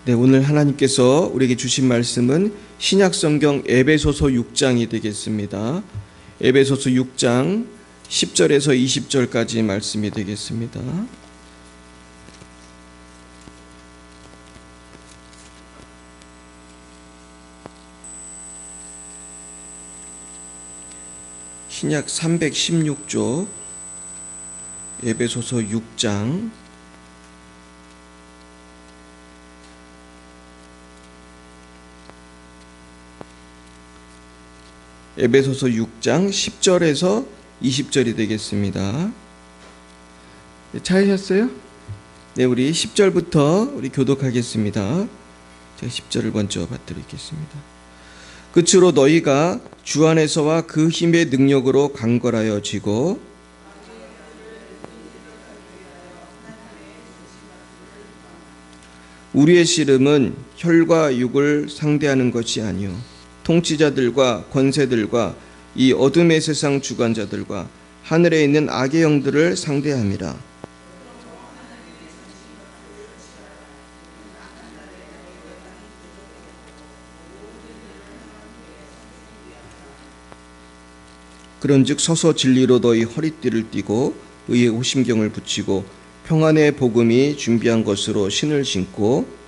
네, 오늘 하나님께서 우리에게 주신 말씀은 신약성경 에베소서 6장이 되겠습니다. 에베소서 6장 10절에서 20절까지 말씀이 되겠습니다. 신약 316쪽 에베소서 6장 에베소서 6장 10절에서 20절이 되겠습니다. 네, 찾으셨어요? 네, 우리 10절부터 우리 교독하겠습니다. 제가 10절을 먼저 받드리겠습니다. 끝으로 너희가 주 안에서와 그 힘의 능력으로 강건하여 지고 우리의 씨름은 혈과 육을 상대하는 것이 아니요 통치자들과 권세들과 이 어둠의 세상 주관자들과 하늘에 있는 악의 영들을 상대함이라. 그런즉 서서 진리로 너희 허리띠를 띠고 의의 호심경을 붙이고 평안의 복음이 준비한 것으로 신을 신고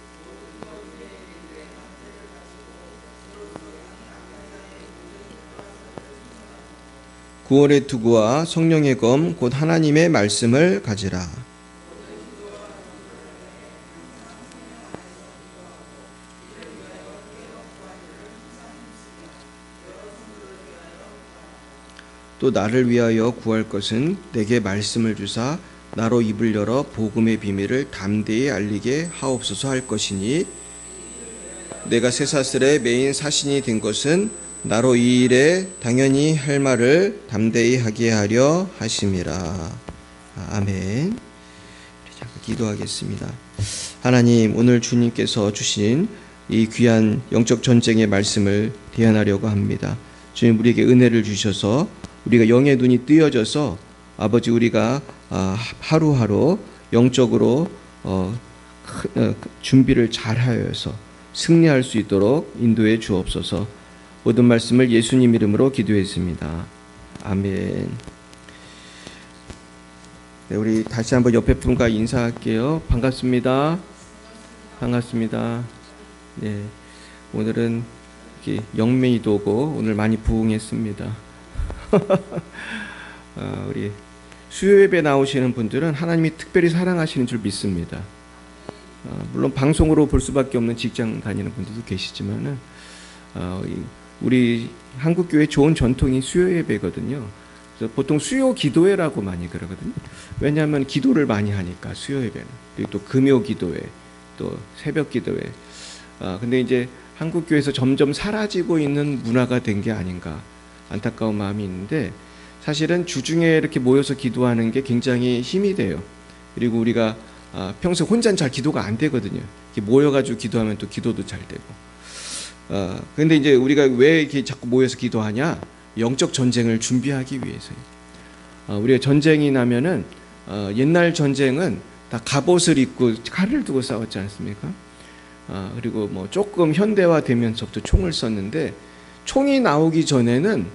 구원의 투구와 성령의 검 곧 하나님의 말씀을 가지라. 또 나를 위하여 구할 것은 내게 말씀을 주사 나로 입을 열어 복음의 비밀을 담대히 알리게 하옵소서 할 것이니 내가 쇠사슬의 메인 사신이 된 것은 나로 이 일에 당연히 할 말을 담대히 하게 하려 하심이라. 아멘. 잠깐 기도하겠습니다. 하나님, 오늘 주님께서 주신 이 귀한 영적 전쟁의 말씀을 대언하려고 합니다. 주님, 우리에게 은혜를 주셔서 우리가 영의 눈이 뜨여져서 아버지 우리가 하루하루 영적으로 준비를 잘하여서 승리할 수 있도록 인도해 주옵소서. 모든 말씀을 예수님 이름으로 기도했습니다. 아멘. 네, 우리 다시 한번 옆에 분과 인사할게요. 반갑습니다. 반갑습니다. 네, 오늘은 영매이도 오고 오늘 많이 부응했습니다. 우리 수요예배 나오시는 분들은 하나님이 특별히 사랑하시는 줄 믿습니다. 물론 방송으로 볼 수밖에 없는 직장 다니는 분들도 계시지만은 우리 한국교회 좋은 전통이 수요예배거든요. 그래서 보통 수요 기도회라고 많이 그러거든요. 왜냐하면 기도를 많이 하니까 수요예배는. 그리고 또 금요 기도회, 또 새벽 기도회. 근데 이제 한국교회에서 점점 사라지고 있는 문화가 된 게 아닌가 안타까운 마음이 있는데, 사실은 주중에 이렇게 모여서 기도하는 게 굉장히 힘이 돼요. 그리고 우리가 평소 혼자는 잘 기도가 안 되거든요. 이렇게 모여가지고 기도하면 또 기도도 잘 되고. 근데 이제 우리가 왜 이렇게 자꾸 모여서 기도하냐? 영적 전쟁을 준비하기 위해서요. 우리가 전쟁이 나면은 옛날 전쟁은 다 갑옷을 입고 칼을 두고 싸웠지 않습니까? 그리고 뭐 조금 현대화되면서부터 총을 썼는데, 총이 나오기 전에는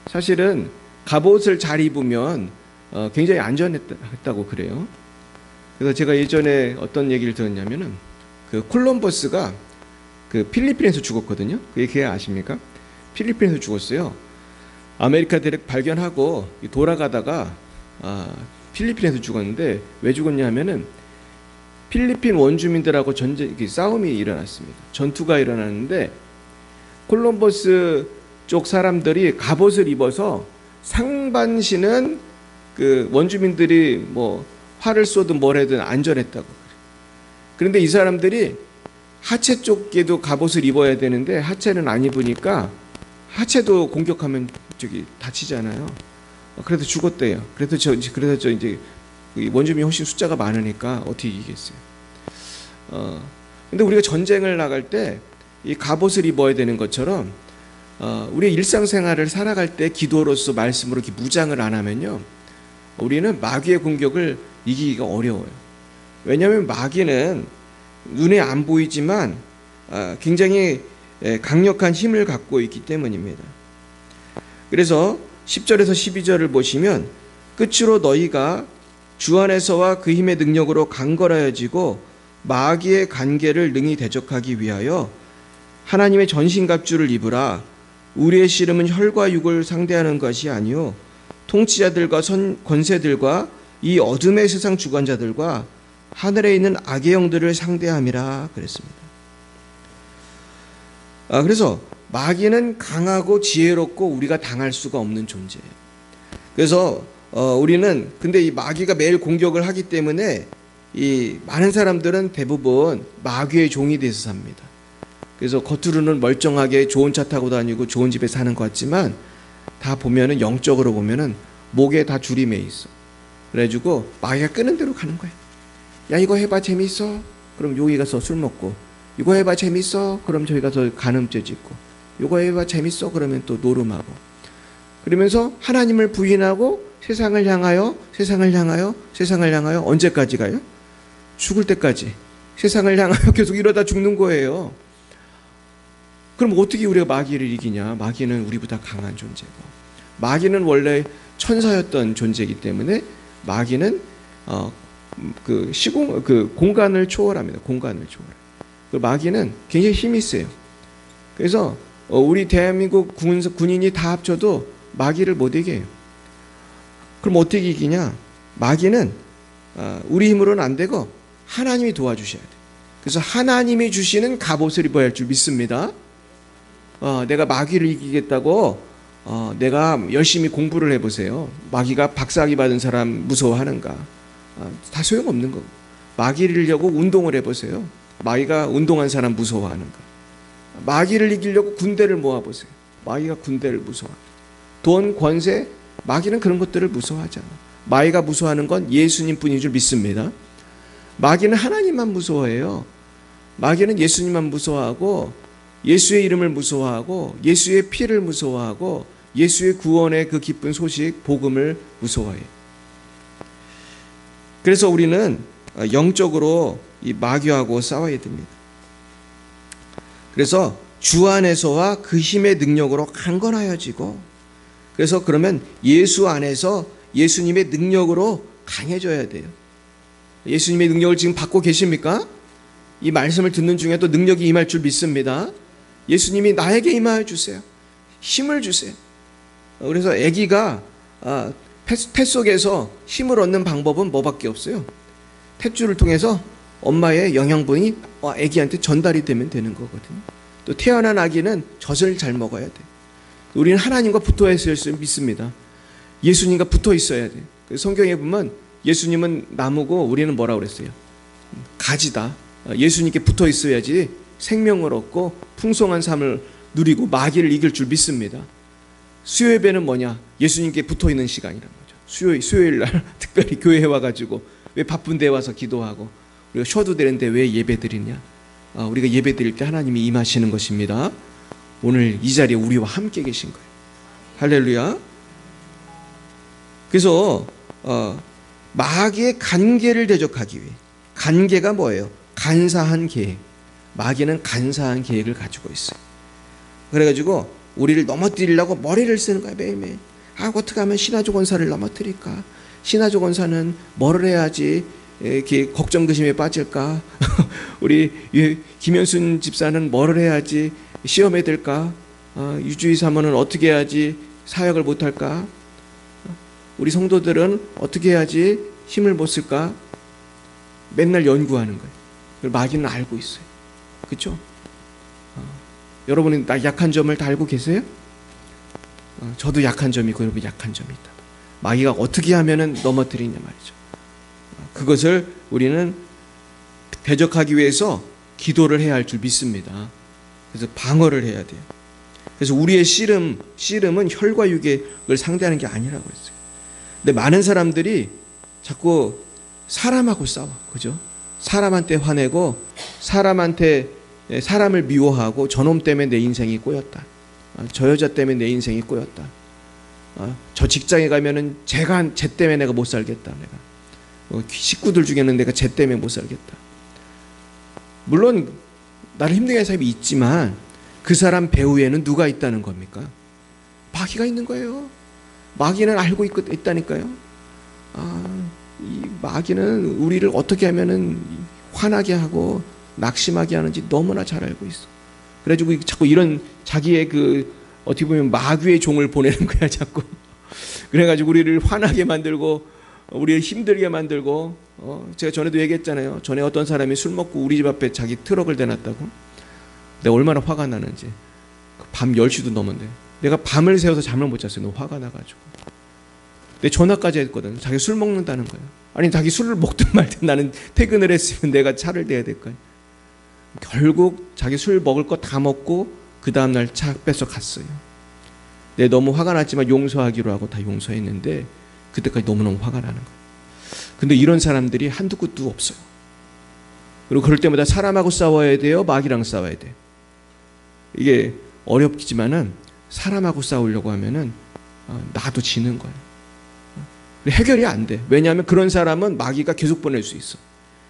사실은 갑옷을 잘 입으면 굉장히 안전했다고 그래요. 그래서 제가 예전에 어떤 얘기를 들었냐면은 그 콜럼버스가 그 필리핀에서 죽었거든요. 그 얘기 아십니까? 필리핀에서 죽었어요. 아메리카 대륙 발견하고 돌아가다가 필리핀에서 죽었는데, 왜 죽었냐 하면은 필리핀 원주민들하고 싸움이 일어났습니다. 전투가 일어났는데 콜럼버스 쪽 사람들이 갑옷을 입어서 상반신은 그 원주민들이 뭐 활을 쏘든 뭘 하든 안전했다고 그래요. 그런데 이 사람들이 하체 쪽에도 갑옷을 입어야 되는데 하체는 안 입으니까 하체도 공격하면 다치잖아요. 그래도 죽었대요. 그래서 저 이제 원주민이 훨씬 숫자가 많으니까 어떻게 이기겠어요. 근데 우리가 전쟁을 나갈 때 이 갑옷을 입어야 되는 것처럼 우리의 일상생활을 살아갈 때 기도로서 말씀으로 이렇게 무장을 안 하면요, 우리는 마귀의 공격을 이기기가 어려워요. 왜냐하면 마귀는 눈에 안 보이지만 굉장히 강력한 힘을 갖고 있기 때문입니다. 그래서 10절에서 12절을 보시면 끝으로 너희가 주 안에서와 그 힘의 능력으로 강건하여지고 마귀의 간계를 능히 대적하기 위하여 하나님의 전신갑주를 입으라. 우리의 씨름은 혈과 육을 상대하는 것이 아니요 통치자들과 권세들과 이 어둠의 세상 주관자들과 하늘에 있는 악의 영들을 상대함이라 그랬습니다. 그래서 마귀는 강하고 지혜롭고 우리가 당할 수가 없는 존재예요. 그래서 우리는 근데 이 마귀가 매일 공격을 하기 때문에 이 많은 사람들은 대부분 마귀의 종이 돼서 삽니다. 그래서 겉으로는 멀쩡하게 좋은 차 타고 다니고 좋은 집에 사는 것 같지만 다 보면은 영적으로 보면은 목에 다 줄이 매 있어. 그래가지고 마귀가 끄는 대로 가는 거야. 야 이거 해봐 재밌어. 그럼 여기 가서 술 먹고 이거 해봐 재밌어. 그럼 저기 가서 간음죄 짓고 이거 해봐 재밌어. 그러면 또 노름하고 그러면서 하나님을 부인하고 세상을 향하여 언제까지 가요? 죽을 때까지 세상을 향하여 계속 이러다 죽는 거예요. 그럼 어떻게 우리가 마귀를 이기냐? 마귀는 우리보다 강한 존재고 마귀는 원래 천사였던 존재이기 때문에 마귀는 공간을 초월합니다. 공간을 초월. 그 마귀는 굉장히 힘이 세요. 그래서 우리 대한민국 군인이 다 합쳐도 마귀를 못 이겨요. 그럼 어떻게 이기냐? 마귀는 우리 힘으로는 안 되고 하나님이 도와주셔야 돼요. 그래서 하나님이 주시는 갑옷을 입어야 할 줄 믿습니다. 내가 마귀를 이기겠다고 내가 열심히 공부를 해보세요. 마귀가 박사학위 받은 사람 무서워하는가? 다 소용없는 거고. 마귀를 이기려고 운동을 해보세요. 마귀가 운동한 사람 무서워하는가? 마귀를 이기려고 군대를 모아보세요. 마귀가 군대를 무서워합니다. 돈, 권세, 마귀는 그런 것들을 무서워하지 않아. 마귀가 무서워하는 건 예수님 뿐인 줄 믿습니다. 마귀는 하나님만 무서워해요. 마귀는 예수님만 무서워하고 예수의 이름을 무서워하고 예수의 피를 무서워하고 예수의 구원의 그 기쁜 소식, 복음을 무서워해요. 그래서 우리는 영적으로 이 마귀하고 싸워야 됩니다. 그래서 주 안에서와 그 힘의 능력으로 강건하여지고 그래서 그러면 예수 안에서 예수님의 능력으로 강해져야 돼요. 예수님의 능력을 지금 받고 계십니까? 이 말씀을 듣는 중에 또 능력이 임할 줄 믿습니다. 예수님이 나에게 임하여 주세요. 힘을 주세요. 그래서 아기가 뱃 속에서 힘을 얻는 방법은 뭐밖에 없어요. 탯줄을 통해서 엄마의 영양분이 아기한테 전달이 되면 되는 거거든요. 또 태어난 아기는 젖을 잘 먹어야 돼. 우리는 하나님과 붙어 있어야 믿습니다. 예수님과 붙어 있어야 돼. 성경에 보면 예수님은 나무고 우리는 뭐라고 그랬어요? 가지다. 예수님께 붙어 있어야지 생명을 얻고 풍성한 삶을 누리고 마귀를 이길 줄 믿습니다. 수요 예배는 뭐냐? 예수님께 붙어 있는 시간이란 거죠. 수요일 날 특별히 교회에 와가지고 왜 바쁜 데 와서 기도하고 우리가 쉬어도 되는데 왜 예배 드리냐? 우리가 예배 드릴 때 하나님이 임하시는 것입니다. 오늘 이 자리에 우리와 함께 계신 거예요. 할렐루야. 그래서 마귀의 간계를 대적하기 위해, 간계가 뭐예요? 간사한 계획. 마귀는 간사한 계획을 가지고 있어요. 그래가지고 우리를 넘어뜨리려고 머리를 쓰는 거야 매일매일. 어떻게 하면 신하조 권사를 넘어뜨릴까? 신하조 권사는 뭐를 해야지 이렇게 걱정근심에 빠질까? 우리 김현순 집사는 뭐를 해야지 시험에 들까? 유주희 사모는 어떻게 해야지 사역을 못할까? 우리 성도들은 어떻게 해야지 힘을 못 쓸까? 맨날 연구하는 거예요. 마귀는 알고 있어요. 그렇죠? 여러분은 나 약한 점을 다 알고 계세요? 저도 약한 점이 있고 여러분 약한 점이 있다. 마귀가 어떻게 하면은 넘어뜨리냐 말이죠. 그것을 우리는 대적하기 위해서 기도를 해야 할 줄 믿습니다. 그래서 방어를 해야 돼요. 그래서 우리의 씨름은 혈과 육을 상대하는 게 아니라고 했어요. 근데 많은 사람들이 자꾸 사람하고 싸워. 그죠? 사람한테 화내고 사람을 미워하고 저놈 때문에 내 인생이 꼬였다. 저 여자 때문에 내 인생이 꼬였다. 저 직장에 가면은 쟤 때문에 내가 못 살겠다. 내가 식구들 중에는 내가 쟤 때문에 못 살겠다. 물론 나를 힘들게 하는 사람이 있지만 그 사람 배후에는 누가 있다는 겁니까? 마귀가 있는 거예요. 마귀는 알고 있다니까요. 이 마귀는 우리를 어떻게 하면은 화나게 하고 낙심하게 하는지 너무나 잘 알고 있어. 그래가지고 자꾸 이런 자기의 어떻게 보면 마귀의 종을 보내는 거야, 자꾸. 그래가지고 우리를 화나게 만들고, 우리를 힘들게 만들고, 제가 전에도 얘기했잖아요. 전에 어떤 사람이 술 먹고 우리 집 앞에 자기 트럭을 대놨다고. 내가 얼마나 화가 나는지. 밤 10시도 넘었는데. 내가 밤을 새워서 잠을 못 잤어요. 너무 화가 나가지고. 내 전화까지 했거든. 자기 술 먹는다는 거야. 아니, 자기 술을 먹든 말든 나는 퇴근을 했으면 내가 차를 대야 될 거야. 결국 자기 술 먹을 거 다 먹고 그 다음날 차 뺏어 갔어요. 내 너무 화가 났지만 용서하기로 하고 다 용서했는데 그때까지 너무너무 화가 나는 거예요. 근데 이런 사람들이 한두 끝도 없어요. 그리고 그럴 때마다 사람하고 싸워야 돼요? 마귀랑 싸워야 돼요? 이게 어렵지만은 사람하고 싸우려고 하면은 나도 지는 거예요. 해결이 안 돼. 왜냐하면 그런 사람은 마귀가 계속 보낼 수 있어.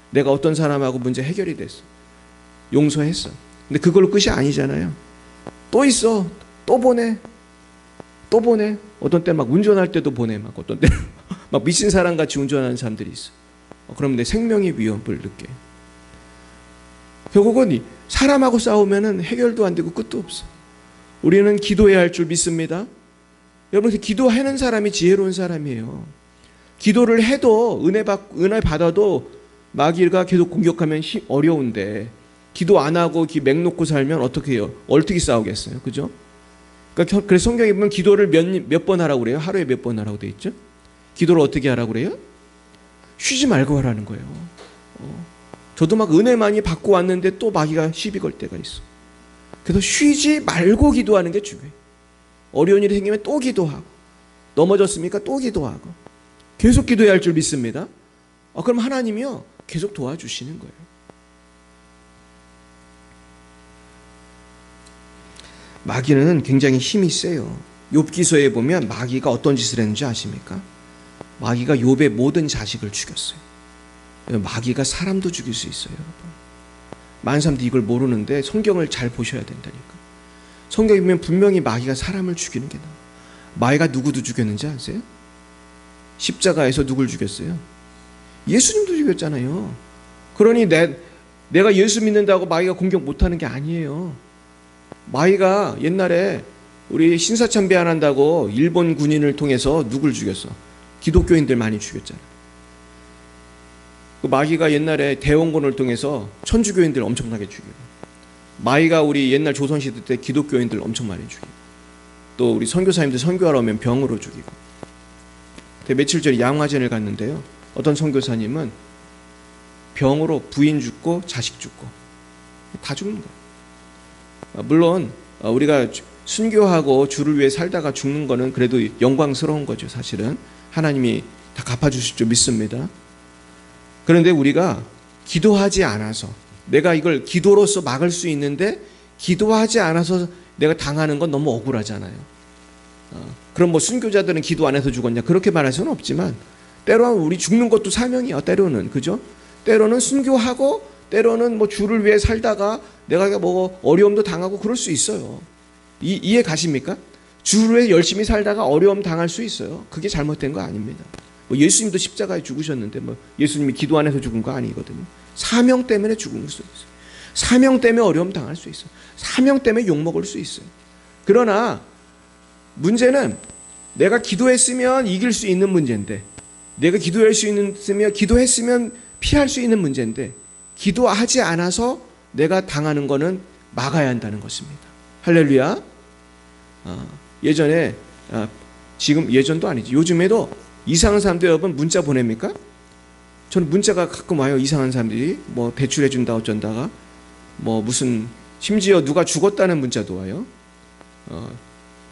내가 어떤 사람하고 문제 해결이 됐어. 용서했어. 근데 그걸로 끝이 아니잖아요. 또 있어. 또 보내. 또 보내. 어떤 때 막 운전할 때도 보내. 막 어떤 때 막 미친 사람 같이 운전하는 사람들이 있어. 그러면 내 생명의 위협을 느껴. 결국은 사람하고 싸우면은 해결도 안 되고 끝도 없어. 우리는 기도해야 할 줄 믿습니다. 여러분, 기도하는 사람이 지혜로운 사람이에요. 기도를 해도 은혜 받아도 마귀가 계속 공격하면 어려운데 기도 안 하고 맥 놓고 살면 어떻게 해요? 어떻게 싸우겠어요? 그죠? 그러니까 그래서 성경에 보면 기도를 몇 번 하라고 그래요? 하루에 몇 번 하라고 돼 있죠? 기도를 어떻게 하라고 그래요? 쉬지 말고 하라는 거예요. 저도 막 은혜 많이 받고 왔는데 또 마귀가 시비 걸 때가 있어. 그래서 쉬지 말고 기도하는 게 중요해요. 어려운 일이 생기면 또 기도하고, 넘어졌습니까? 또 기도하고, 계속 기도해야 할 줄 믿습니다. 그럼 하나님이요 계속 도와주시는 거예요. 마귀는 굉장히 힘이 세요. 욥기서에 보면 마귀가 어떤 짓을 했는지 아십니까? 마귀가 욥의 모든 자식을 죽였어요. 마귀가 사람도 죽일 수 있어요, 여러분. 많은 사람들이 이걸 모르는데 성경을 잘 보셔야 된다니까. 성경에 보면 분명히 마귀가 사람을 죽이는 게 나와요. 마귀가 누구도 죽였는지 아세요? 십자가에서 누굴 죽였어요? 예수님도 죽였잖아요. 그러니 내가 예수 믿는다고 마귀가 공격 못하는 게 아니에요. 마귀가 옛날에 우리 신사참배 안 한다고 일본 군인을 통해서 누굴 죽였어? 기독교인들 많이 죽였잖아. 그 마귀가 옛날에 대원군을 통해서 천주교인들 엄청나게 죽이고, 마귀가 우리 옛날 조선시대 때 기독교인들 엄청 많이 죽이고, 또 우리 선교사님들 선교하러 오면 병으로 죽이고. 며칠 전에 양화전을 갔는데요, 어떤 선교사님은 병으로 부인 죽고 자식 죽고 다 죽는 거예요. 물론 우리가 순교하고 주를 위해 살다가 죽는 거는 그래도 영광스러운 거죠. 사실은 하나님이 다 갚아주실 줄 믿습니다. 그런데 우리가 기도하지 않아서, 내가 이걸 기도로서 막을 수 있는데 기도하지 않아서 내가 당하는 건 너무 억울하잖아요. 그럼 뭐 순교자들은 기도 안 해서 죽었냐, 그렇게 말할 수는 없지만 때로는 우리 죽는 것도 사명이야. 때로는, 그죠? 때로는 순교하고 때로는 뭐 주를 위해 살다가 내가 뭐 어려움도 당하고 그럴 수 있어요. 이해 가십니까? 주를 위해 열심히 살다가 어려움 당할 수 있어요. 그게 잘못된 거 아닙니다. 뭐 예수님도 십자가에 죽으셨는데 뭐 예수님이 기도 안 해서 죽은 거 아니거든요. 사명 때문에 죽은 수 있어요. 사명 때문에 어려움 당할 수 있어요. 사명 때문에 욕먹을 수 있어요. 그러나 문제는 내가 기도했으면 이길 수 있는 문제인데, 내가 기도했으면 피할 수 있는 문제인데, 기도하지 않아서 내가 당하는 거는 막아야 한다는 것입니다. 할렐루야. 예전에 지금 예전도 아니지, 요즘에도 이상한 사람들 여러분 문자 보냅니까? 저는 문자가 가끔 와요. 이상한 사람들이 뭐 대출해 준다 어쩐다가 뭐 무슨 심지어 누가 죽었다는 문자도 와요.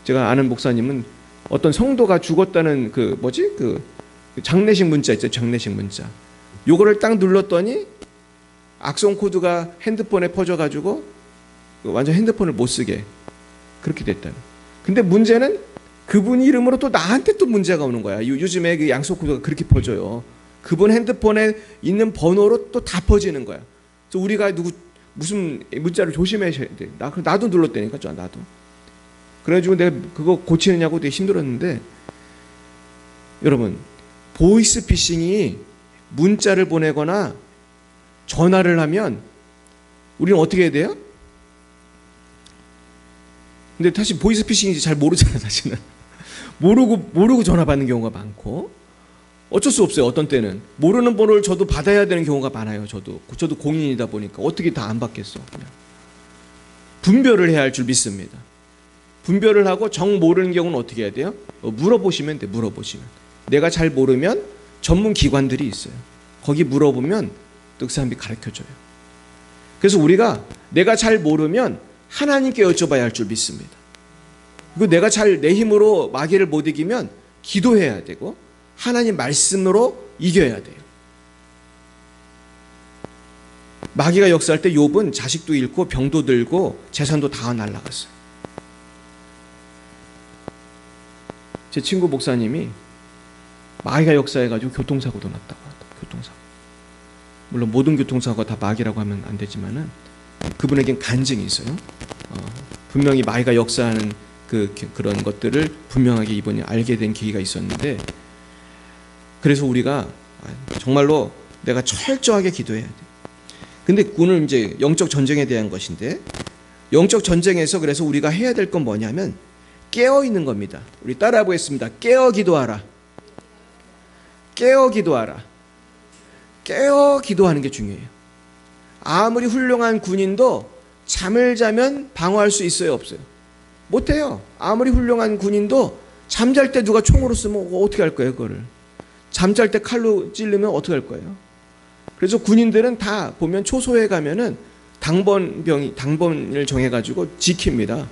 제가 아는 목사님은 어떤 성도가 죽었다는 그 장례식 문자 있죠. 장례식 문자. 요거를 딱 눌렀더니 악성 코드가 핸드폰에 퍼져가지고 완전 핸드폰을 못 쓰게 그렇게 됐다는. 근데 문제는 그분 이름으로 또 나한테 또 문제가 오는 거야. 요즘에 그 양성 코드가 그렇게 퍼져요. 그분 핸드폰에 있는 번호로 또 다 퍼지는 거야. 그래서 우리가 무슨 문자를 조심하셔야 돼. 나도 눌렀다니까, 나도. 그래가지고 내가 그거 고치느냐고 되게 힘들었는데, 여러분, 보이스피싱이 문자를 보내거나 전화를 하면 우리는 어떻게 해야 돼요? 근데 사실 보이스피싱인지 잘 모르잖아요, 사실은. 모르고 전화 받는 경우가 많고, 어쩔 수 없어요. 어떤 때는 모르는 번호를 저도 받아야 되는 경우가 많아요. 저도 공인이다 보니까 어떻게 다 안 받겠어. 그냥 분별을 해야 할 줄 믿습니다. 분별을 하고 정 모르는 경우는 어떻게 해야 돼요? 물어보시면 돼. 물어보시면. 내가 잘 모르면 전문 기관들이 있어요. 거기 물어보면 그 사람이 가르쳐줘요. 그래서 우리가 내가 잘 모르면 하나님께 여쭤봐야 할 줄 믿습니다. 그리고 내가 내 힘으로 마귀를 못 이기면 기도해야 되고 하나님 말씀으로 이겨야 돼요. 마귀가 역사할 때 욥은 자식도 잃고 병도 들고 재산도 다 날라갔어요. 제 친구 목사님이 마귀가 역사해가지고 교통사고도 났다고 하더라고요. 교통사고. 물론 모든 교통사고가 다 마귀라고 하면 안 되지만은 그분에겐 간증이 있어요. 분명히 마귀가 역사하는 그런 것들을 분명하게 이번에 알게 된 계기가 있었는데, 그래서 우리가 정말로 내가 철저하게 기도해야 돼. 근데 오늘 이제 영적 전쟁에 대한 것인데, 영적 전쟁에서 그래서 우리가 해야 될 건 뭐냐면 깨어 있는 겁니다. 우리 따라해 보겠습니다. 깨어 기도하라. 깨어 기도하라. 깨어 기도하는 게 중요해요. 아무리 훌륭한 군인도 잠을 자면 방어할 수 있어요, 없어요? 못해요. 아무리 훌륭한 군인도 잠잘 때 누가 총으로 쓰면 어떻게 할 거예요, 그거를? 잠잘 때 칼로 찌르면 어떻게 할 거예요? 그래서 군인들은 다 보면 초소에 가면은 당번을 정해가지고 지킵니다.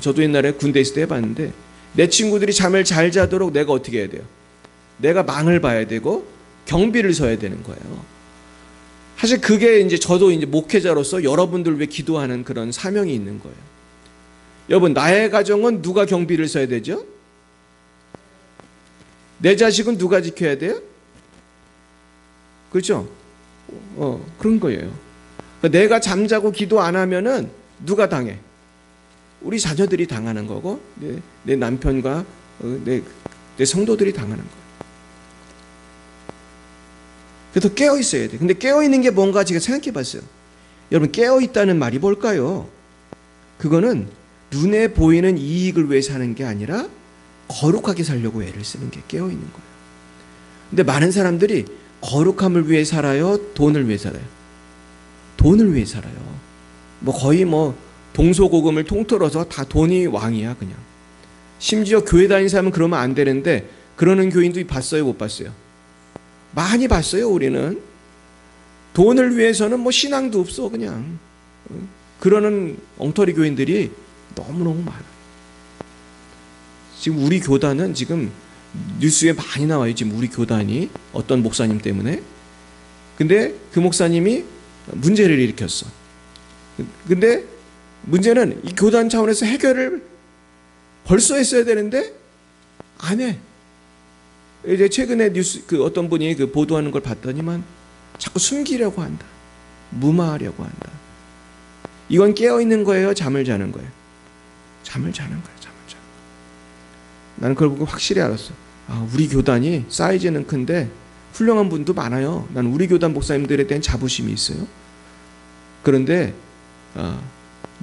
저도 옛날에 군대 있을 때 해봤는데, 내 친구들이 잠을 잘 자도록 내가 어떻게 해야 돼요? 내가 망을 봐야 되고 경비를 서야 되는 거예요. 사실 그게 이제 저도 이제 목회자로서 여러분들 위해 기도하는 그런 사명이 있는 거예요. 여러분, 나의 가정은 누가 경비를 서야 되죠? 내 자식은 누가 지켜야 돼요? 그렇죠? 그런 거예요. 내가 잠자고 기도 안 하면은 누가 당해? 우리 자녀들이 당하는 거고, 내 남편과 내 성도들이 당하는 거예요. 그래서 깨어 있어야 돼. 근데 깨어 있는 게 뭔가 제가 생각해 봤어요. 여러분, 깨어 있다는 말이 뭘까요? 그거는 눈에 보이는 이익을 위해 사는 게 아니라 거룩하게 살려고 애를 쓰는 게 깨어 있는 거예요. 근데 많은 사람들이 거룩함을 위해 살아요? 돈을 위해 살아요? 돈을 위해 살아요. 거의 동서고금을 통틀어서 다 돈이 왕이야, 그냥. 심지어 교회 다니는 사람은 그러면 안 되는데, 그러는 교인도 봤어요, 못 봤어요? 많이 봤어요, 우리는. 돈을 위해서는 신앙도 없어, 그냥. 그러는 엉터리 교인들이 너무너무 많아요. 지금 우리 교단은 지금 뉴스에 많이 나와요. 지금 우리 교단이 어떤 목사님 때문에. 근데 그 목사님이 문제를 일으켰어. 근데 문제는 이 교단 차원에서 해결을 벌써 했어야 되는데 안 해. 이제 최근에 뉴스 어떤 분이 보도하는 걸 봤더니만 자꾸 숨기려고 한다. 무마하려고 한다. 이건 깨어 있는 거예요, 잠을 자는 거예요? 잠을 자는 거예요, 잠을 자는 거예요. 나는 그걸 보고 확실히 알았어. 우리 교단이 사이즈는 큰데 훌륭한 분도 많아요. 나는 우리 교단 목사님들에 대한 자부심이 있어요. 그런데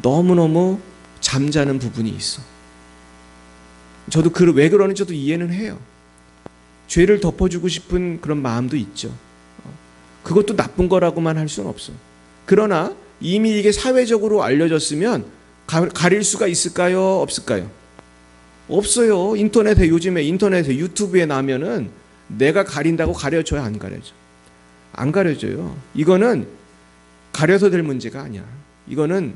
너무너무 잠자는 부분이 있어. 저도 왜 그러는지 저도 이해는 해요. 죄를 덮어주고 싶은 그런 마음도 있죠. 그것도 나쁜 거라고만 할 수는 없어. 그러나 이미 이게 사회적으로 알려졌으면 가릴 수가 있을까요? 없을까요? 없어요. 요즘에 인터넷에 유튜브에 나면은 내가 가린다고 가려줘요? 안 가려져? 안 가려져요. 이거는 가려서 될 문제가 아니야. 이거는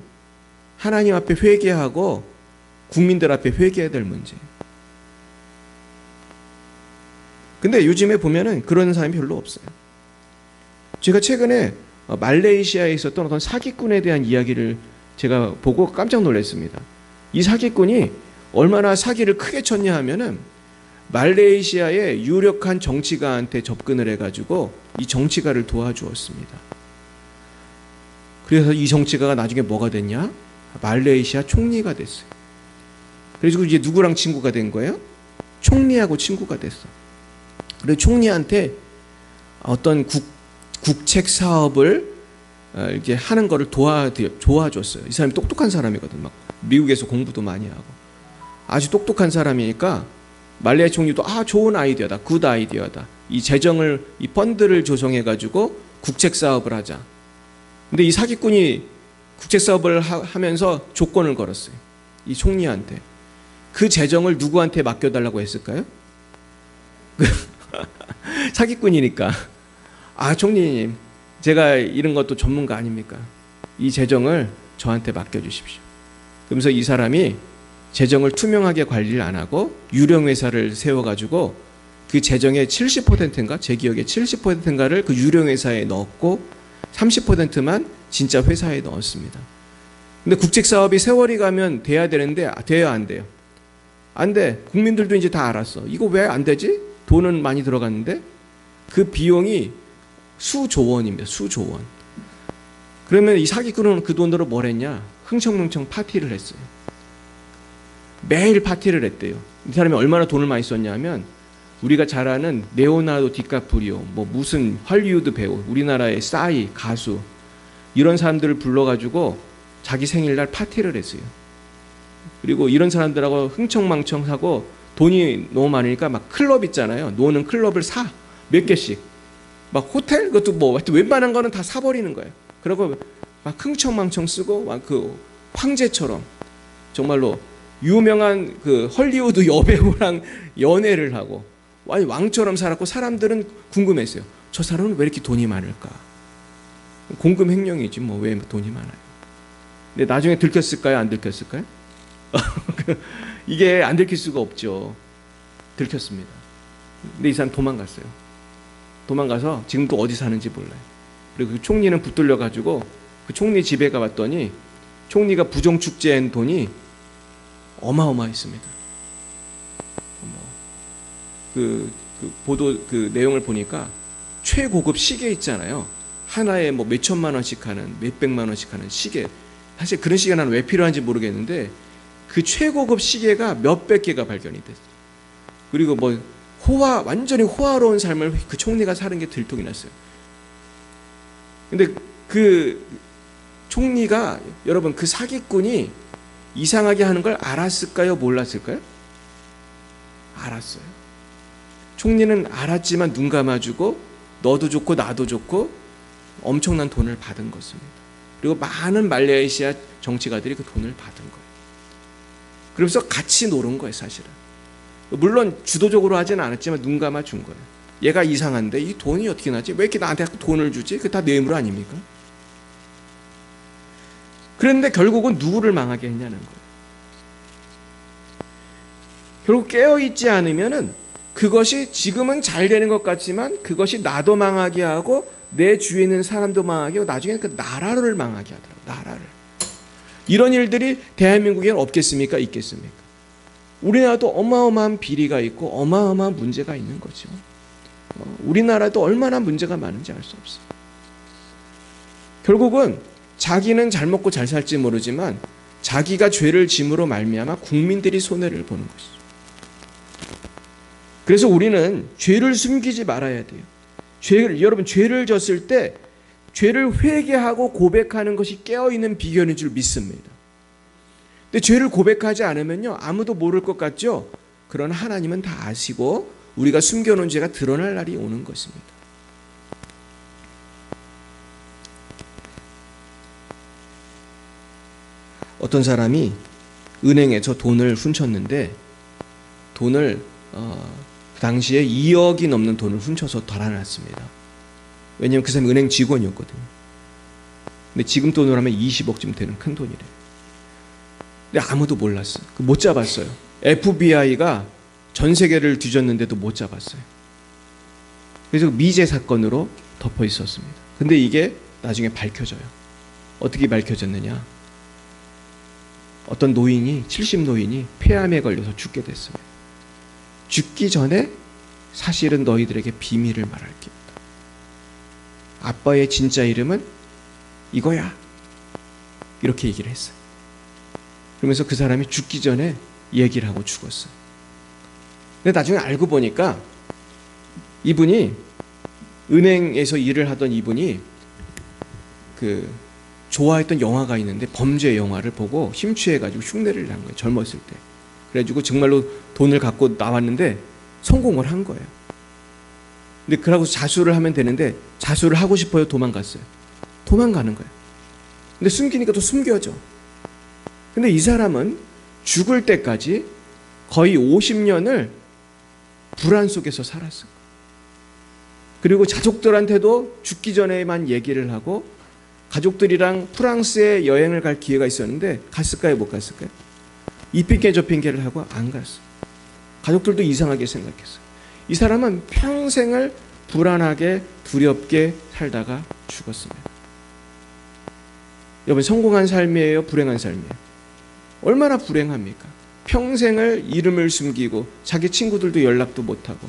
하나님 앞에 회개하고 국민들 앞에 회개해야 될 문제예요. 근데 요즘에 보면은 그런 사람이 별로 없어요. 제가 최근에 말레이시아에 있었던 어떤 사기꾼에 대한 이야기를 제가 보고 깜짝 놀랐습니다. 이 사기꾼이 얼마나 사기를 크게 쳤냐 하면은 말레이시아의 유력한 정치가한테 접근을 해가지고 이 정치가를 도와주었습니다. 그래서 이 정치가가 나중에 뭐가 됐냐? 말레이시아 총리가 됐어요. 그래서 이제 누구랑 친구가 된 거예요? 총리하고 친구가 됐어. 그래서 총리한테 어떤 국책 사업을 이렇게 하는 거를 도와줬어요. 이 사람이 똑똑한 사람이거든. 막 미국에서 공부도 많이 하고 아주 똑똑한 사람이니까 말레이시아 총리도 좋은 아이디어다, 굿 아이디어다. 이 재정을 이 펀드를 조성해 가지고 국책 사업을 하자. 근데 이 사기꾼이 국책 사업을 하면서 조건을 걸었어요. 이 총리한테. 그 재정을 누구한테 맡겨달라고 했을까요? 사기꾼이니까. 총리님, 제가 이런 것도 전문가 아닙니까? 이 재정을 저한테 맡겨주십시오. 그러면서 이 사람이 재정을 투명하게 관리를 안 하고 유령회사를 세워가지고 그 재정의 70%인가? 제 기억에 70%인가를 그 유령회사에 넣었고 30%만 진짜 회사에 넣었습니다. 근데 국책사업이 세월이 가면 돼야 되는데 돼요, 안 돼요? 안 돼. 국민들도 이제 다 알았어. 이거 왜 안 되지? 돈은 많이 들어갔는데 그 비용이 수조 원입니다. 수조 원. 그러면 이 사기꾼은 그 돈으로 뭘 했냐? 흥청망청 파티를 했어요. 매일 파티를 했대요. 이 사람이 얼마나 돈을 많이 썼냐면 우리가 잘 아는 레오나르도 디카프리오, 뭐 무슨 헐리우드 배우, 우리나라의 싸이 가수 이런 사람들을 불러가지고 자기 생일날 파티를 했어요. 그리고 이런 사람들하고 흥청망청하고 돈이 너무 많으니까 막 클럽 있잖아요. 노는 클럽을 사. 몇 개씩. 막 호텔? 그것도 뭐 웬만한 거는 다 사버리는 거예요. 그리고 막 흥청망청 쓰고 막 그 황제처럼 정말로 유명한 그 헐리우드 여배우랑 연애를 하고 왕처럼 살았고 사람들은 궁금했어요. 저 사람은 왜 이렇게 돈이 많을까? 공금횡령이지 뭐 왜 돈이 많아요. 근데 나중에 들켰을까요? 안 들켰을까요? 이게 안 들킬 수가 없죠. 들켰습니다. 근데 이 사람 도망갔어요. 도망가서 지금도 어디 사는지 몰라요. 그리고 그 총리는 붙들려 가지고 그 총리 집에 가봤더니 총리가 부정축제한 돈이 어마어마했습니다. 그 보도 그 내용을 보니까 최고급 시계 있잖아요. 하나에 뭐 몇천만 원씩 하는, 몇백만 원씩 하는 시계. 사실 그런 시계가 나는 왜 필요한지 모르겠는데 그 최고급 시계가 몇백 개가 발견이 됐어요. 그리고 뭐 완전히 호화로운 삶을 그 총리가 사는 게 들통이 났어요. 근데 그 총리가 여러분 그 사기꾼이 이상하게 하는 걸 알았을까요? 몰랐을까요? 알았어요. 총리는 알았지만 눈 감아주고 너도 좋고 나도 좋고 엄청난 돈을 받은 것입니다. 그리고 많은 말레이시아 정치가들이 그 돈을 받은 거예요. 그러면서 같이 노는 거예요, 사실은. 물론 주도적으로 하지는 않았지만 눈 감아준 거예요. 얘가 이상한데 이 돈이 어떻게 나지? 왜 이렇게 나한테 돈을 주지? 그게 다 뇌물 아닙니까? 그런데 결국은 누구를 망하게 했냐는 거예요. 결국 깨어있지 않으면은 그것이 지금은 잘 되는 것 같지만 그것이 나도 망하게 하고 내 주위에 있는 사람도 망하게 하고 나중에는 그 나라를 망하게 하더라고요. 나라를. 이런 일들이 대한민국에는 없겠습니까? 있겠습니까? 우리나라도 어마어마한 비리가 있고 어마어마한 문제가 있는 거죠. 우리나라도 얼마나 문제가 많은지 알 수 없어요. 결국은 자기는 잘 먹고 잘 살지 모르지만 자기가 죄를 짐으로 말미암아 국민들이 손해를 보는 것이죠. 그래서 우리는 죄를 숨기지 말아야 돼요. 여러분 죄를 졌을 때 죄를 회개하고 고백하는 것이 깨어있는 비결인 줄 믿습니다. 근데 죄를 고백하지 않으면요 아무도 모를 것 같죠? 그러나 하나님은 다 아시고 우리가 숨겨놓은 죄가 드러날 날이 오는 것입니다. 어떤 사람이 은행에서 돈을 훔쳤는데 돈을 그 당시에 2억이 넘는 돈을 훔쳐서 달아났습니다. 왜냐하면 그 사람이 은행 직원이었거든요. 근데 지금 돈으로 하면 20억쯤 되는 큰 돈이래요. 근데 아무도 몰랐어요. 못 잡았어요. FBI가 전 세계를 뒤졌는데도 못 잡았어요. 그래서 미제 사건으로 덮어 있었습니다. 근데 이게 나중에 밝혀져요. 어떻게 밝혀졌느냐? 어떤 노인이 70노인이 폐암에 걸려서 죽게 됐습니다. 죽기 전에 사실은 너희들에게 비밀을 말할게. 아빠의 진짜 이름은 이거야. 이렇게 얘기를 했어요. 그러면서 그 사람이 죽기 전에 얘기를 하고 죽었어요. 근데 나중에 알고 보니까 이분이 은행에서 일을 하던 이분이 좋아했던 영화가 있는데 범죄 영화를 보고 심취해가지고 흉내를 난 거예요. 젊었을 때. 그래가지고 정말로 돈을 갖고 나왔는데 성공을 한 거예요. 근데 그러고 자수를 하면 되는데 자수를 하고 싶어요? 도망갔어요? 도망가는 거예요. 근데 숨기니까 또 숨겨져. 근데 이 사람은 죽을 때까지 거의 50년을 불안 속에서 살았어요. 그리고 가족들한테도 죽기 전에만 얘기를 하고 가족들이랑 프랑스에 여행을 갈 기회가 있었는데 갔을까요? 못 갔을까요? 이 핑계 저 핑계를 하고 안 갔어요. 가족들도 이상하게 생각했어요. 이 사람은 평생을 불안하게 두렵게 살다가 죽었습니다. 여러분, 성공한 삶이에요? 불행한 삶이에요? 얼마나 불행합니까? 평생을 이름을 숨기고 자기 친구들도 연락도 못하고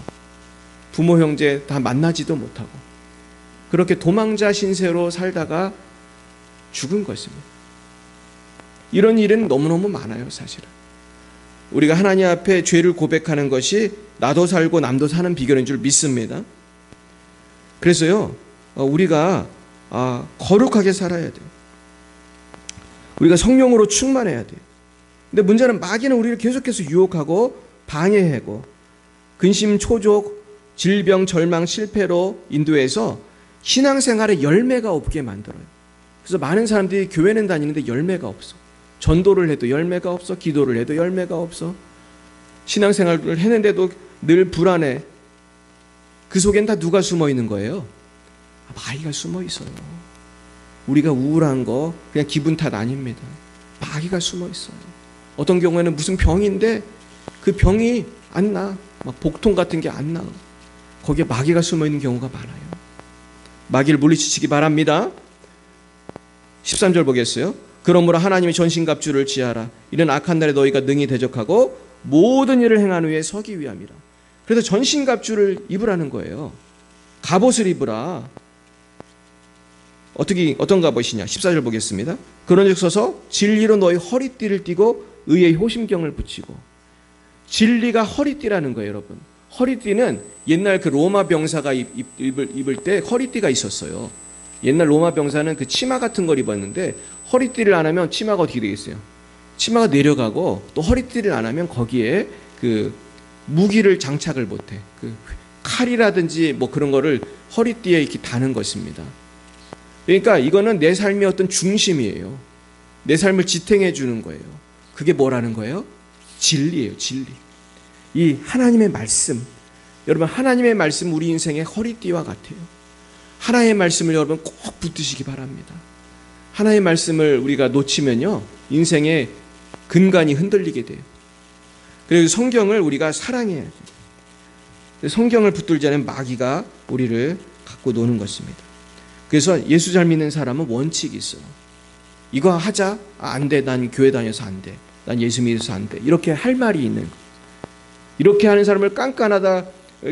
부모 형제 다 만나지도 못하고 그렇게 도망자 신세로 살다가 죽은 것입니다. 이런 일은 너무너무 많아요, 사실은. 우리가 하나님 앞에 죄를 고백하는 것이 나도 살고 남도 사는 비결인 줄 믿습니다. 그래서요, 우리가 거룩하게 살아야 돼요. 우리가 성령으로 충만해야 돼요. 근데 문제는 마귀는 우리를 계속해서 유혹하고 방해하고 근심, 초족, 질병, 절망, 실패로 인도해서 신앙생활에 열매가 없게 만들어요. 그래서 많은 사람들이 교회는 다니는데 열매가 없어. 전도를 해도 열매가 없어. 기도를 해도 열매가 없어. 신앙생활을 했는데도 늘 불안해. 그 속엔 다 누가 숨어 있는 거예요? 마귀가 숨어 있어요. 우리가 우울한 거 그냥 기분 탓 아닙니다. 마귀가 숨어 있어요. 어떤 경우에는 무슨 병인데 그 병이 안 나. 막 복통 같은 게 안 나. 거기에 마귀가 숨어 있는 경우가 많아요. 마귀를 물리치시기 바랍니다. 13절 보겠어요. 그러므로 하나님의 전신갑주를 지하라. 이는 악한 날에 너희가 능히 대적하고 모든 일을 행한 후에 서기 위함이라. 그래서 전신갑주를 입으라는 거예요. 갑옷을 입으라. 어떤 갑옷이냐? 14절 보겠습니다. 그런즉 서서 진리로 너희 허리띠를 띠고 의의 호심경을 붙이고. 진리가 허리띠라는 거예요, 여러분. 허리띠는 옛날 그 로마 병사가 입을 때 허리띠가 있었어요. 옛날 로마 병사는 그 치마 같은 걸 입었는데 허리띠를 안 하면 치마가 어떻게 되겠어요? 치마가 내려가고 또 허리띠를 안 하면 거기에 그 무기를 장착을 못해. 그 칼이라든지 뭐 그런 거를 허리띠에 이렇게 다는 것입니다. 그러니까 이거는 내 삶의 어떤 중심이에요. 내 삶을 지탱해 주는 거예요. 그게 뭐라는 거예요? 진리예요, 진리. 이 하나님의 말씀, 여러분 하나님의 말씀 우리 인생의 허리띠와 같아요. 하나님의 말씀을 여러분 꼭 붙드시기 바랍니다. 하나님의 말씀을 우리가 놓치면요 인생의 근간이 흔들리게 돼요. 그래서 성경을 우리가 사랑해야 돼요. 성경을 붙들지 않으면 마귀가 우리를 갖고 노는 것입니다. 그래서 예수 잘 믿는 사람은 원칙이 있어요. 이거 하자, 안 돼, 난 교회 다녀서 안 돼, 난 예수 믿어서 안 돼, 이렇게 할 말이 있는 거예요. 이렇게 하는 사람을 깐깐하다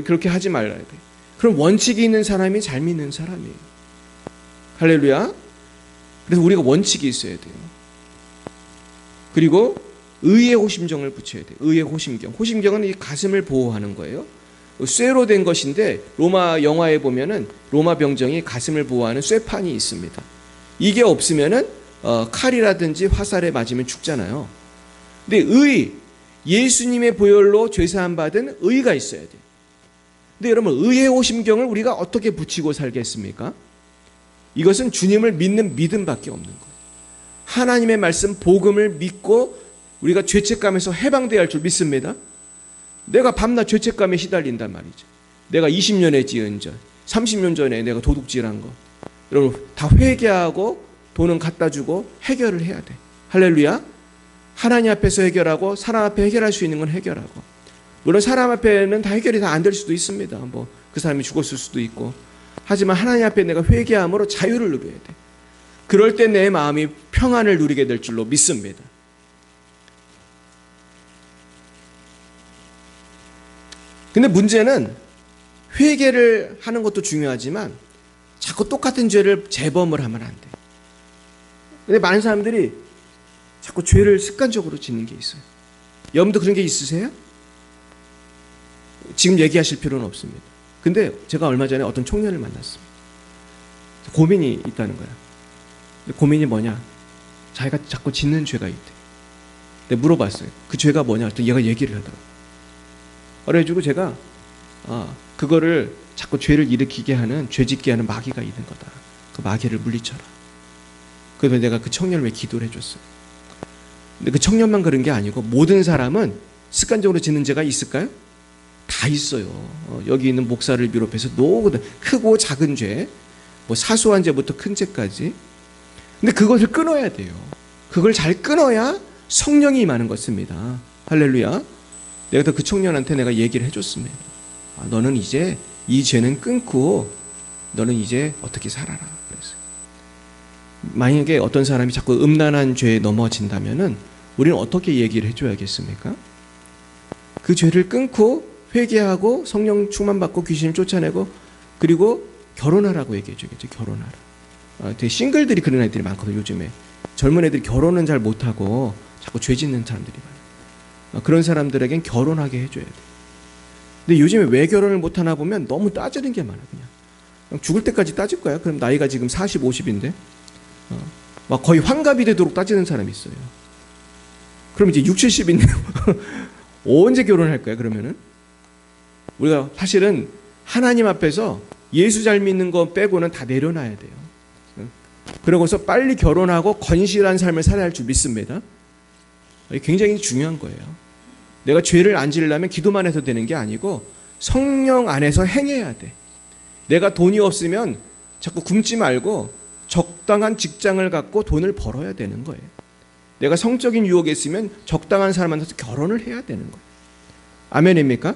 그렇게 하지 말아야 돼. 그럼 원칙이 있는 사람이 잘 믿는 사람이에요. 할렐루야. 그래서 우리가 원칙이 있어야 돼요. 그리고 의의 호심경을 붙여야 돼요. 의의 호심경. 호심경은 이 가슴을 보호하는 거예요. 쇠로 된 것인데 로마 영화에 보면은 로마 병정이 가슴을 보호하는 쇠판이 있습니다. 이게 없으면은 칼이라든지 화살에 맞으면 죽잖아요. 근데 예수님의 보혈로 죄사함 받은 의가 있어야 돼요. 근데 여러분 의의 호심경을 우리가 어떻게 붙이고 살겠습니까? 이것은 주님을 믿는 믿음밖에 없는 거예요. 하나님의 말씀 복음을 믿고 우리가 죄책감에서 해방돼야 할 줄 믿습니다. 내가 밤낮 죄책감에 시달린단 말이죠. 내가 20년에 지은 전, 30년 전에 내가 도둑질한 거, 여러분 다 회개하고 돈은 갖다 주고 해결을 해야 돼. 할렐루야. 하나님 앞에서 해결하고 사람 앞에 해결할 수 있는 건 해결하고, 물론 사람 앞에는 다 해결이 다 안 될 수도 있습니다. 뭐 그 사람이 죽었을 수도 있고. 하지만 하나님 앞에 내가 회개함으로 자유를 누려야 돼. 그럴 때 내 마음이 평안을 누리게 될 줄로 믿습니다. 근데 문제는 회개를 하는 것도 중요하지만 자꾸 똑같은 죄를 재범을 하면 안 돼. 근데 많은 사람들이 자꾸 죄를 습관적으로 짓는 게 있어요. 여러분도 그런 게 있으세요? 지금 얘기하실 필요는 없습니다. 근데 제가 얼마 전에 어떤 청년을 만났습니다. 고민이 있다는 거야. 고민이 뭐냐? 자기가 자꾸 짓는 죄가 있대. 근데 물어봤어요. 그 죄가 뭐냐? 또 얘가 얘기를 하더라고요. 그래가지고 제가 그거를 자꾸 죄를 일으키게 하는, 죄짓게 하는 마귀가 있는 거다. 그 마귀를 물리쳐라. 그래서 내가 그 청년을 위해 기도를 해줬어요. 근데 그 청년만 그런 게 아니고 모든 사람은 습관적으로 짓는 죄가 있을까요? 다 있어요. 여기 있는 목사를 비롯해서 크고 작은 죄, 뭐 사소한 죄부터 큰 죄까지. 근데 그것을 끊어야 돼요. 그걸 잘 끊어야 성령이 임하는 것입니다. 할렐루야. 내가 그 청년한테 내가 얘기를 해줬습니다. 너는 이제 이 죄는 끊고 너는 이제 어떻게 살아라. 그랬어요. 만약에 어떤 사람이 자꾸 음란한 죄에 넘어진다면은 우리는 어떻게 얘기를 해줘야겠습니까? 그 죄를 끊고 회개하고 성령 충만받고 귀신을 쫓아내고 그리고 결혼하라고 얘기해줘야겠죠. 결혼하라. 되게 싱글들이 그런 애들이 많거든요. 요즘에 젊은 애들이 결혼은 잘 못하고 자꾸 죄 짓는 사람들이 많아요. 그런 사람들에겐 결혼하게 해줘야 돼요. 근데 요즘에 왜 결혼을 못하나 보면 너무 따지는 게 많아. 그냥 죽을 때까지 따질 거야. 그럼 나이가 지금 40, 50인데 막 거의 환갑이 되도록 따지는 사람이 있어요. 그럼 이제 60, 70인데 언제 결혼할 거야 그러면은? 우리가 사실은 하나님 앞에서 예수 잘 믿는 거 빼고는 다 내려놔야 돼요. 그러고서 빨리 결혼하고 건실한 삶을 살아야 할 줄 믿습니다. 굉장히 중요한 거예요. 내가 죄를 안 지으려면 기도만 해서 되는 게 아니고 성령 안에서 행해야 돼. 내가 돈이 없으면 자꾸 굶지 말고 적당한 직장을 갖고 돈을 벌어야 되는 거예요. 내가 성적인 유혹에 있으면 적당한 사람 만나서 결혼을 해야 되는 거예요. 아멘입니까?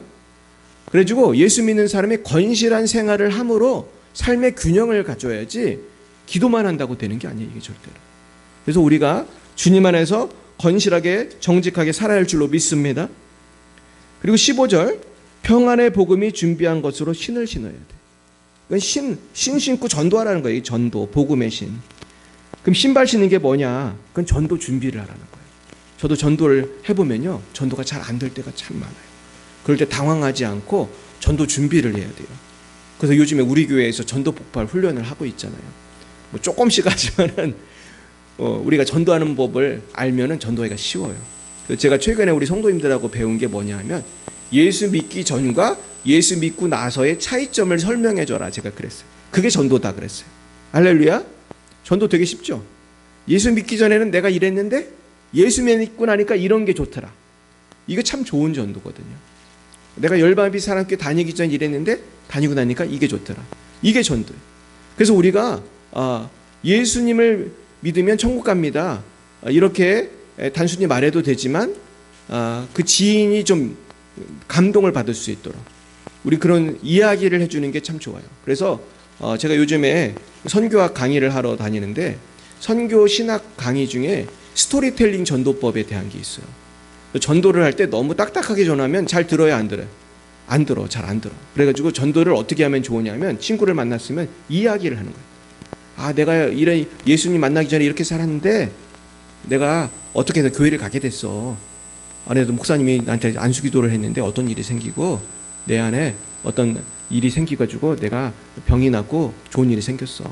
그래가지고 예수 믿는 사람이 건실한 생활을 함으로 삶의 균형을 가져야지 기도만 한다고 되는 게 아니에요. 이게 절대로. 그래서 우리가 주님 안에서 건실하게 정직하게 살아야 할 줄로 믿습니다. 그리고 15절 평안의 복음이 준비한 것으로 신을 신어야 돼. 그건 신 신고 전도하라는 거예요. 전도, 복음의 신. 그럼 신발 신는 게 뭐냐? 그건 전도 준비를 하라는 거예요. 저도 전도를 해보면요. 전도가 잘 안 될 때가 참 많아요. 그럴 때 당황하지 않고 전도 준비를 해야 돼요. 그래서 요즘에 우리 교회에서 전도 폭발 훈련을 하고 있잖아요. 뭐 조금씩 하지만은 우리가 전도하는 법을 알면은 전도하기가 쉬워요. 그래서 제가 최근에 우리 성도님들하고 배운 게 뭐냐 하면 예수 믿기 전과 예수 믿고 나서의 차이점을 설명해줘라. 제가 그랬어요. 그게 전도다 그랬어요. 할렐루야. 전도 되게 쉽죠. 예수 믿기 전에는 내가 이랬는데 예수 믿고 나니까 이런 게 좋더라. 이거 참 좋은 전도거든요. 내가 열방비 사람께 다니기 전에 이랬는데 다니고 나니까 이게 좋더라. 이게 전도예요. 그래서 우리가 예수님을 믿으면 천국 갑니다. 이렇게 단순히 말해도 되지만 그 지인이 좀 감동을 받을 수 있도록 우리 그런 이야기를 해주는 게 참 좋아요. 그래서 제가 요즘에 선교학 강의를 하러 다니는데 선교 신학 강의 중에 스토리텔링 전도법에 대한 게 있어요. 전도를 할 때 너무 딱딱하게 전하면 잘 들어요, 안 들어요? 안 들어, 잘 안 들어. 그래가지고 전도를 어떻게 하면 좋으냐면 친구를 만났으면 이야기를 하는 거예요. 내가 이런 예수님 만나기 전에 이렇게 살았는데 내가 어떻게 해서 교회를 가게 됐어. 안에도 목사님이 나한테 안수기도를 했는데 어떤 일이 생기고 내 안에 어떤 일이 생기가지고 내가 병이 났고 좋은 일이 생겼어.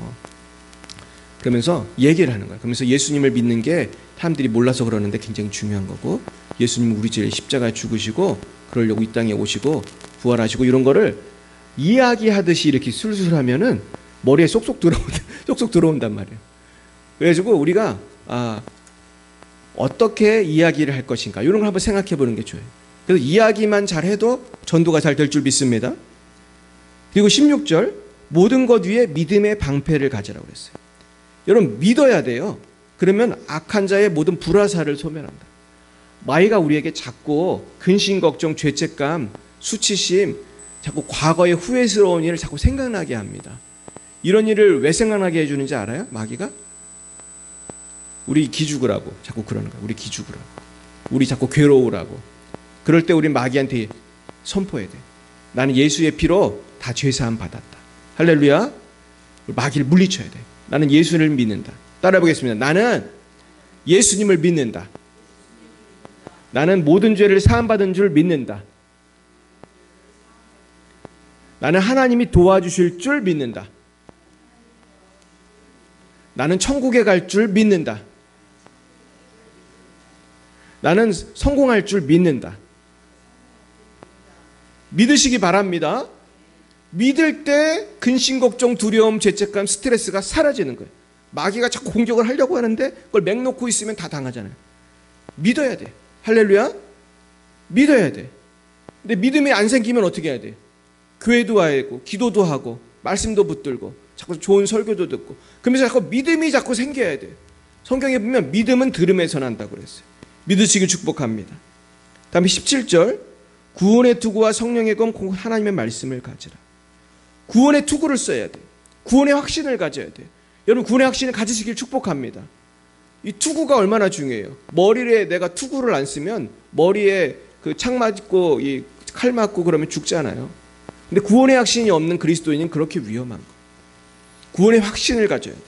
그러면서 얘기를 하는 거야. 그러면서 예수님을 믿는 게 사람들이 몰라서 그러는데 굉장히 중요한 거고 예수님은 우리 죄를 십자가에 죽으시고 그러려고 이 땅에 오시고 부활하시고 이런 거를 이야기하듯이 이렇게 술술 하면은 머리에 쏙쏙 들어온단 말이에요. 그래가지고 우리가 어떻게 이야기를 할 것인가 이런 걸 한번 생각해 보는 게 좋아요. 그래서 이야기만 잘해도 전도가 잘 될 줄 믿습니다. 그리고 16절 모든 것 위에 믿음의 방패를 가지라고 그랬어요. 여러분 믿어야 돼요. 그러면 악한 자의 모든 불화살을 소멸한다. 마귀가 우리에게 자꾸 근심 걱정 죄책감 수치심 자꾸 과거의 후회스러운 일을 자꾸 생각나게 합니다. 이런 일을 왜 생각나게 해주는지 알아요? 마귀가? 우리 기죽으라고 자꾸 그러는 거야. 우리 기죽으라고. 우리 자꾸 괴로우라고. 그럴 때 우리 마귀한테 선포해야 돼. 나는 예수의 피로 다 죄사함 받았다. 할렐루야. 마귀를 물리쳐야 돼. 나는 예수를 믿는다. 따라 보겠습니다. 나는 예수님을 믿는다. 나는 모든 죄를 사함받은 줄 믿는다. 나는 하나님이 도와주실 줄 믿는다. 나는 천국에 갈 줄 믿는다. 나는 성공할 줄 믿는다. 믿으시기 바랍니다. 믿을 때 근심, 걱정, 두려움, 죄책감, 스트레스가 사라지는 거예요. 마귀가 자꾸 공격을 하려고 하는데 그걸 맹놓고 있으면 다 당하잖아요. 믿어야 돼. 할렐루야. 믿어야 돼. 근데 믿음이 안 생기면 어떻게 해야 돼? 교회도 와야고 기도도 하고 말씀도 붙들고 자꾸 좋은 설교도 듣고 그러면서 자꾸 믿음이 자꾸 생겨야 돼. 성경에 보면 믿음은 들음에서 난다고 그랬어요. 믿으시길 축복합니다. 다음에 17절 구원의 투구와 성령의 검 곧 하나님의 말씀을 가지라. 구원의 투구를 써야 돼. 구원의 확신을 가져야 돼. 여러분 구원의 확신을 가지시길 축복합니다. 이 투구가 얼마나 중요해요. 머리에 내가 투구를 안 쓰면 머리에 그 창 맞고 이 칼 맞고 그러면 죽잖아요. 근데 구원의 확신이 없는 그리스도인은 그렇게 위험한 거. 구원의 확신을 가져야 돼.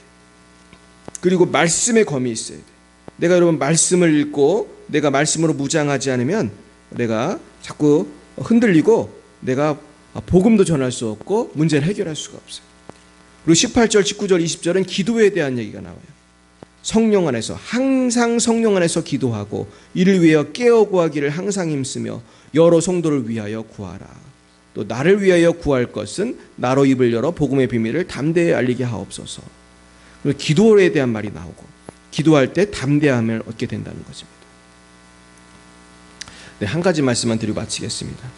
그리고 말씀의 검이 있어야 돼. 내가 여러분 말씀을 읽고 내가 말씀으로 무장하지 않으면 내가 자꾸 흔들리고 내가 복음도 전할 수 없고 문제를 해결할 수가 없어요. 그리고 18절, 19절, 20절은 기도에 대한 얘기가 나와요. 성령 안에서 항상 성령 안에서 기도하고 이를 위하여 깨어 구하기를 항상 힘쓰며 여러 성도를 위하여 구하라. 또 나를 위하여 구할 것은 나로 입을 열어 복음의 비밀을 담대히 알리게 하옵소서. 그리고 기도에 대한 말이 나오고 기도할 때 담대함을 얻게 된다는 것입니다. 네, 한 가지 말씀만 드리고 마치겠습니다.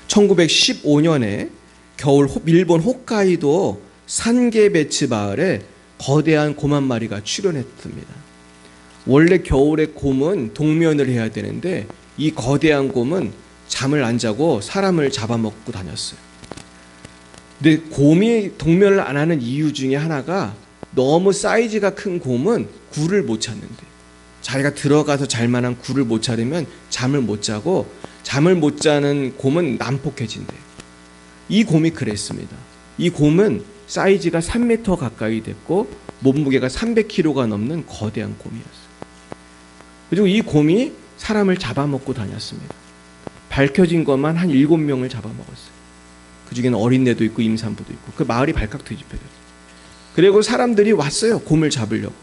1915년에 겨울 일본 홋카이도 산게베츠 마을에 거대한 곰 한 마리가 출현했습니다. 원래 겨울에 곰은 동면을 해야 되는데 이 거대한 곰은 잠을 안 자고 사람을 잡아먹고 다녔어요. 근데 곰이 동면을 안 하는 이유 중에 하나가 너무 사이즈가 큰 곰은 굴을 못 찾는데 자기가 들어가서 잘 만한 굴을 못 찾으면 잠을 못 자고 잠을 못 자는 곰은 난폭해진대요. 이 곰이 그랬습니다. 이 곰은 사이즈가 3m 가까이 됐고 몸무게가 300kg가 넘는 거대한 곰이었어요. 그리고 이 곰이 사람을 잡아먹고 다녔습니다. 밝혀진 것만 한 7명을 잡아먹었어요. 그 중에는 어린애도 있고 임산부도 있고 그 마을이 발칵 뒤집혀졌어요. 그리고 사람들이 왔어요. 곰을 잡으려고.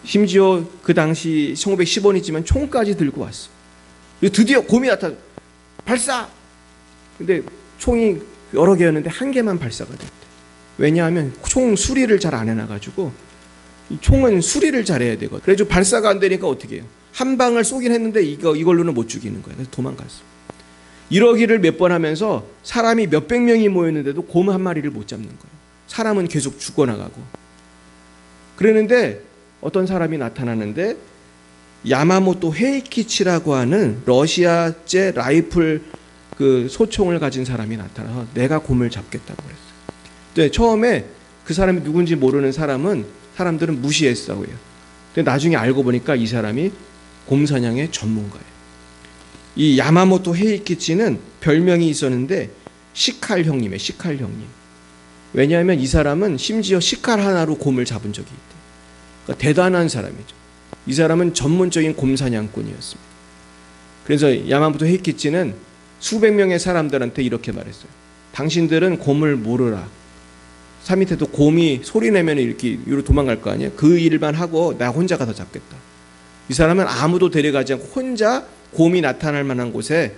심지어 그 당시 1915년이지만 총까지 들고 왔어. 드디어 곰이 나타나. 발사! 근데 총이 여러 개였는데 한 개만 발사가 됐대. 왜냐하면 총 수리를 잘 안 해놔가지고 이 총은 수리를 잘해야 되거든. 그래서 발사가 안 되니까 어떻게 해요? 한 방을 쏘긴 했는데 이걸로는 못 죽이는 거예요. 그래서 도망갔어. 이러기를 몇 번 하면서 사람이 몇백 명이 모였는데도 곰 한 마리를 못 잡는 거예요. 사람은 계속 죽어나가고. 그러는데 어떤 사람이 나타나는데 야마모토 헤이키치라고 하는 러시아제 라이플 그 소총을 가진 사람이 나타나서 내가 곰을 잡겠다고 그랬어요. 근데 처음에 그 사람이 누군지 모르는 사람들은 무시했어요. 근데 나중에 알고 보니까 이 사람이 곰 사냥의 전문가예요. 이 야마모토 헤이키치는 별명이 있었는데 시칼 형님이에요. 시칼 형님. 왜냐하면 이 사람은 심지어 시칼 하나로 곰을 잡은 적이 있대요. 그러니까 대단한 사람이죠. 이 사람은 전문적인 곰 사냥꾼이었습니다. 그래서 야마모토 헤이키치는 수백 명의 사람들한테 이렇게 말했어요. 당신들은 곰을 모르라. 산 밑에도 곰이 소리 내면 이렇게 위로 도망갈 거 아니에요. 그 일만 하고 나 혼자 가서 잡겠다. 이 사람은 아무도 데려가지 않고 혼자 곰이 나타날 만한 곳에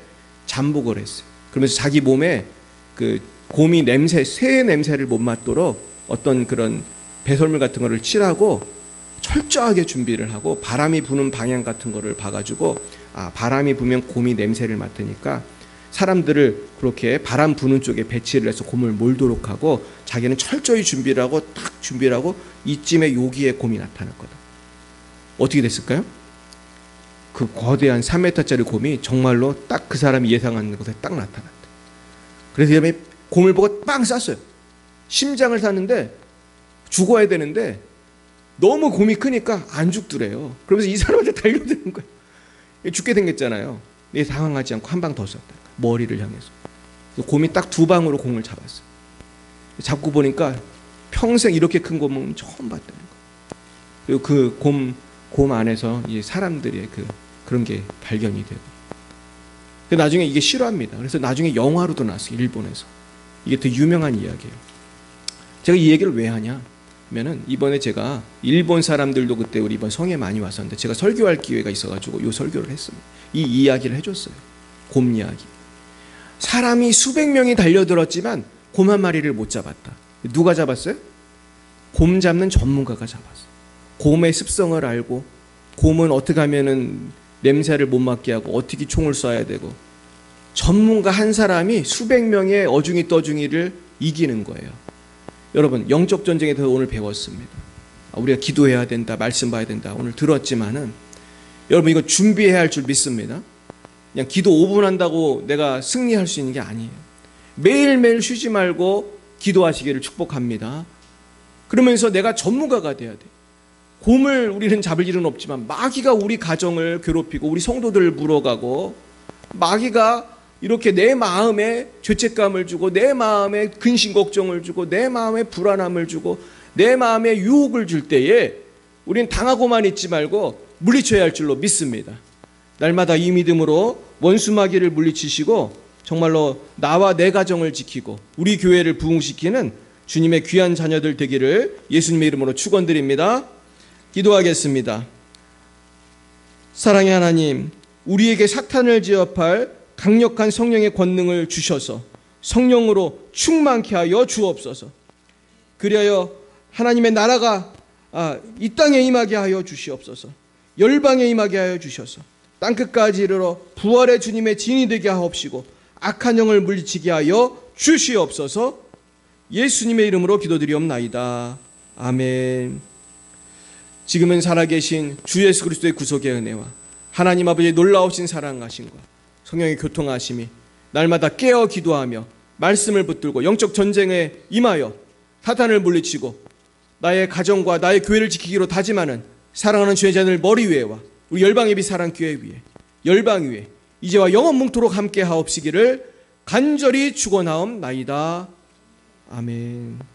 잠복을 했어요. 그러면서 자기 몸에 그 곰이 냄새, 새의 냄새를 못 맡도록 어떤 그런 배설물 같은 거를 칠하고 철저하게 준비를 하고 바람이 부는 방향 같은 거를 봐가지고 바람이 부면 곰이 냄새를 맡으니까 사람들을 그렇게 바람 부는 쪽에 배치를 해서 곰을 몰도록 하고 자기는 철저히 준비를 하고 딱 준비를 하고 이쯤에 여기에 곰이 나타났거든. 어떻게 됐을까요? 그 거대한 3m짜리 곰이 정말로 딱 그 사람이 예상하는 곳에 딱 나타났대. 그래서 이 곰을 보고 빵 쐈어요. 심장을 쐈는데 죽어야 되는데 너무 곰이 크니까 안 죽더래요. 그러면서 이 사람한테 달려드는 거예요. 죽게 생겼잖아요. 얘 당황하지 않고 한 방 더 쐈다. 머리를 향해서. 곰이 딱 2방으로 공을 잡았어요. 잡고 보니까 평생 이렇게 큰 곰은 처음 봤다는 거예요. 그리고 그 곰 안에서 이 사람들의 그런 게 발견이 되고. 나중에 이게 실화입니다. 그래서 나중에 영화로도 나왔어요. 일본에서. 이게 더 유명한 이야기예요. 제가 이 얘기를 왜 하냐 하면은, 이번에 제가 일본 사람들도 그때 우리 이번 성에 많이 왔었는데 제가 설교할 기회가 있어가지고 이 설교를 했습니다. 이 이야기를 해줬어요. 곰 이야기. 사람이 수백 명이 달려들었지만 곰 한 마리를 못 잡았다. 누가 잡았어요? 곰 잡는 전문가가 잡았어. 곰의 습성을 알고, 곰은 어떻게 하면은 냄새를 못 맡게 하고, 어떻게 총을 쏴야 되고, 전문가 한 사람이 수백 명의 어중이 떠중이를 이기는 거예요. 여러분, 영적 전쟁에 대해서 오늘 배웠습니다. 우리가 기도해야 된다, 말씀 봐야 된다, 오늘 들었지만은 여러분, 이거 준비해야 할 줄 믿습니다. 그냥 기도 5분 한다고 내가 승리할 수 있는 게 아니에요. 매일매일 쉬지 말고 기도하시기를 축복합니다. 그러면서 내가 전문가가 돼야 돼. 곰을 우리는 잡을 일은 없지만 마귀가 우리 가정을 괴롭히고 우리 성도들을 물어가고, 마귀가 이렇게 내 마음에 죄책감을 주고, 내 마음에 근심 걱정을 주고, 내 마음에 불안함을 주고, 내 마음에 유혹을 줄 때에 우리는 당하고만 있지 말고 물리쳐야 할 줄로 믿습니다. 날마다 이 믿음으로 원수 마귀를 물리치시고 정말로 나와 내 가정을 지키고 우리 교회를 부흥시키는 주님의 귀한 자녀들 되기를 예수님의 이름으로 축원드립니다. 기도하겠습니다. 사랑의 하나님, 우리에게 사탄을 제압할 강력한 성령의 권능을 주셔서 성령으로 충만케 하여 주옵소서. 그리하여 하나님의 나라가 이 땅에 임하게 하여 주시옵소서. 열방에 임하게 하여 주셔서 땅끝까지 이르러 부활의 주님의 진이 되게 하옵시고 악한 영을 물리치게 하여 주시옵소서. 예수님의 이름으로 기도드리옵나이다. 아멘. 지금은 살아계신 주 예수 그리스도의 구속의 은혜와 하나님 아버지의 놀라우신 사랑하심과 성령의 교통하심이 날마다 깨어 기도하며 말씀을 붙들고 영적 전쟁에 임하여 사탄을 물리치고 나의 가정과 나의 교회를 지키기로 다짐하는 사랑하는 주의 자들 머리 위에와 우리 열방예비 사랑교회 위에, 열방 위에 이제와 영원 뭉토록 함께 하옵시기를 간절히 축원하옵나이다. 아멘.